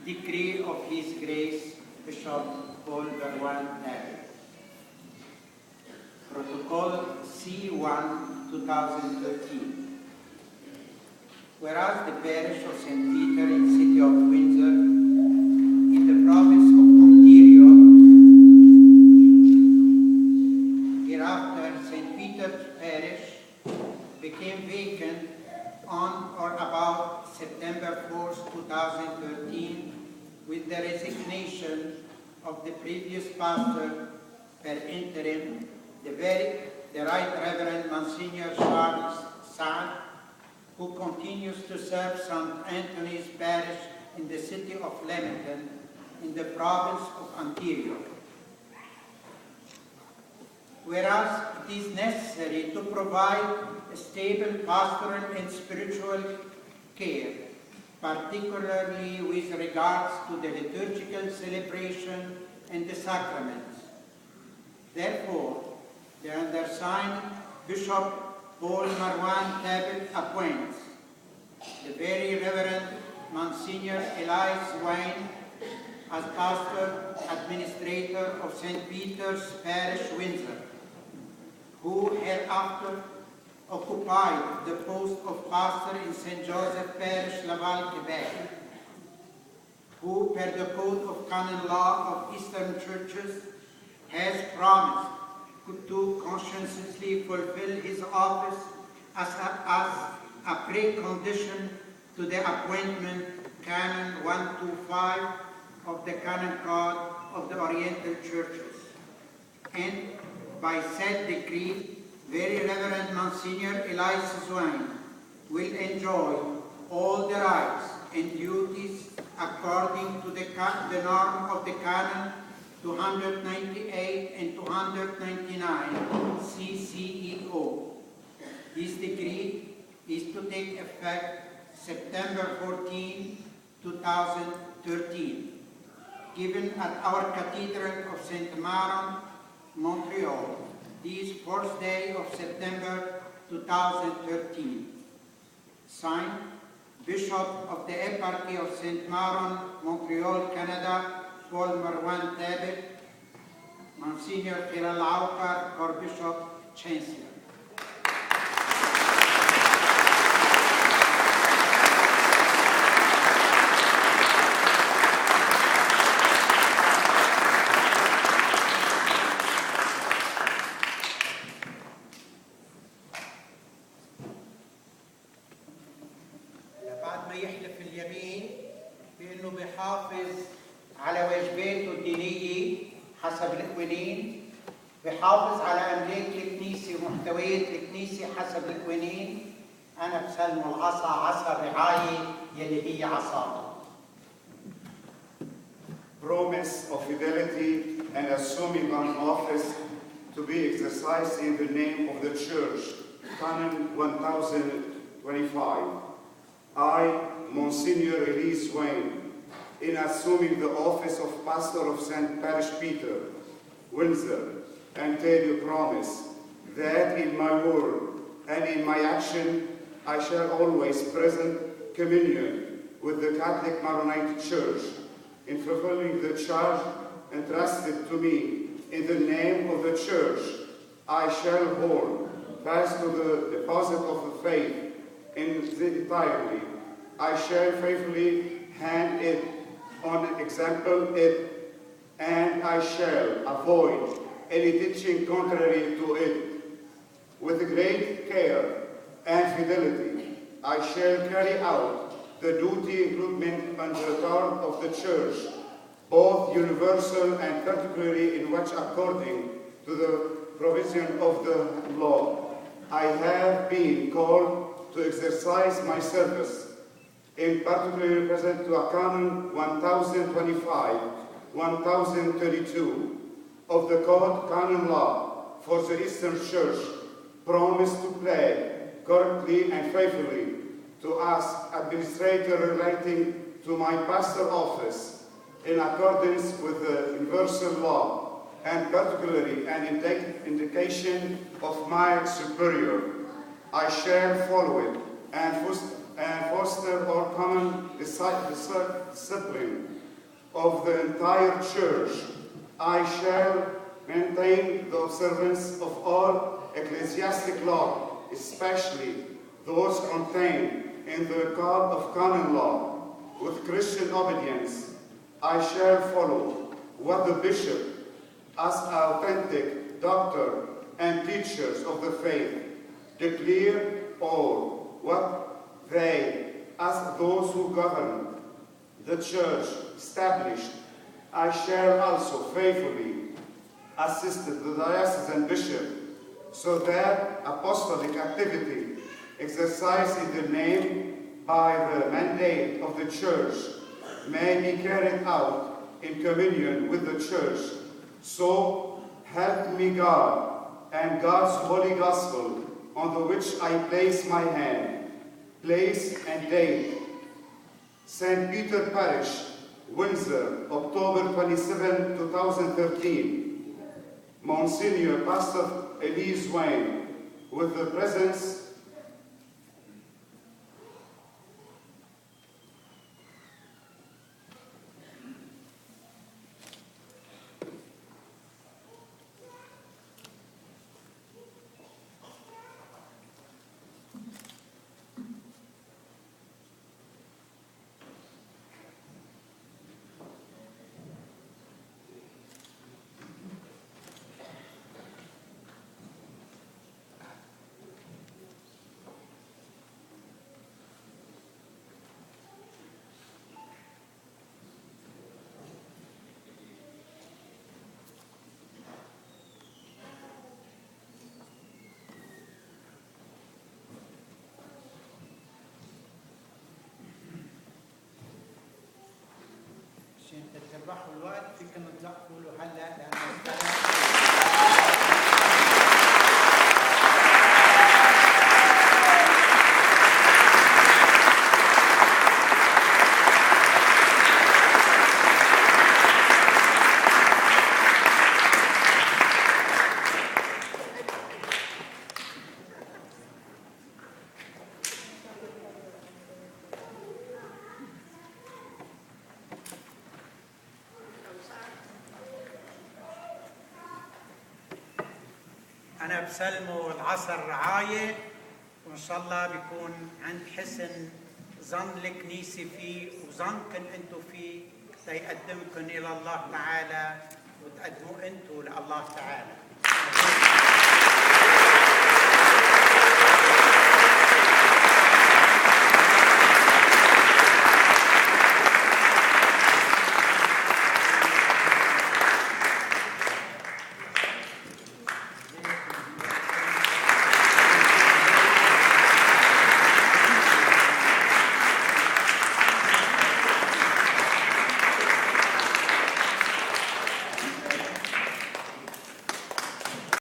decree of His Grace, Bishop Walberdioط. Protocol C1, 2013. Whereas the parish of St. Peter in the city of Windsor, in the province of Ontario, hereafter St. Peter's parish became vacant on or about September 4th, 2013, with the resignation of the previous pastor per interim, the Right Reverend Monsignor Shárl, who continues to serve St. Anthony's Parish in the city of Leamington, in the province of Ontario. Whereas it is necessary to provide a stable pastoral and spiritual care, particularly with regards to the liturgical celebration and the sacraments. Therefore, the undersigned Bishop Paul Marouin appoints the Very Reverend Monsignor Eilli Zwoin as pastor administrator of St. Peter's Parish, Windsor, who hereafter occupied the post of pastor in St. Joseph Parish, Laval, Quebec, who, per the Code of Canon Law of Eastern Churches, has promised to conscientiously fulfill his office as a precondition to the appointment Canon 125 of the Canon Code of the Oriental Churches. And by said decree, Very Reverend Monsignor Eilli Zwoin will enjoy all the rights and duties according to the norm of the Canon 298 and 299 CCEO. This decree is to take effect September 14, 2013, given at our Cathedral of St. Maron, Montreal, this 4th day of September 2013. Signed, Bishop of the Eparchy of St. Maron, Montreal, Canada, Paul Marouin, Monsignor Kiralaukar, or Bishop Chancellor. بعد ما يحلف اليمين بأنه بيحافظ على واجباته الدينية حسب القوانين، بحافظ على أملاك الكنيسة ومحتويات الكنيسة حسب القوانين، أنا بسلمه العصا، عصا الرعاية يلي هي عصا. Promise of fidelity and assuming an office to be exercised in the name of the Church, Canon 1025. I, Monsignor Eilli Zwoin, in assuming the office of Pastor of St. Parish Peter, Windsor, Ontario, promise that in my word and in my action I shall always present communion with the Catholic Maronite Church in fulfilling the charge entrusted to me in the name of the Church. I shall hold fast to the deposit of the faith entirely. I shall faithfully hand it on example it, and I shall avoid any teaching contrary to it. With great care and fidelity, I shall carry out the duty incumbent on the part of the Church, both universal and particularly in which according to the provision of the law I have been called to exercise my service, in particular present to a Canon 1025, 1032 of the Code Canon Law for the Eastern Church, promise to play correctly and faithfully to ask administrator relating to my pastor office in accordance with the universal law and particularly an indication of my superior. I shall follow it and and foster our common discipline of the entire church, I shall maintain the observance of all ecclesiastic law, especially those contained in the Code of Canon Law, with Christian obedience. I shall follow what the bishop, as authentic doctor and teachers of the faith, declare, or what they, as those who govern the church, established. I shall also faithfully assist the diocesan bishop so that apostolic activity exercised in the name by the mandate of the church may be carried out in communion with the church. So help me God and God's holy gospel on which I place my hand. Place and date: St. Peter Parish, Windsor, October 27, 2013. Monsignor Pastor Eilli Zwoin, with the presence عشان تتبعوا الوقت فيكم تلقوا له هلا لانه أنا بسلمه العصر رعاية، وإن شاء الله بيكون عند حسن ظن الكنيسة فيه وظنكم أنتم فيه ليقدمكم إلى الله تعالى وتقدموا أنتم لله تعالى.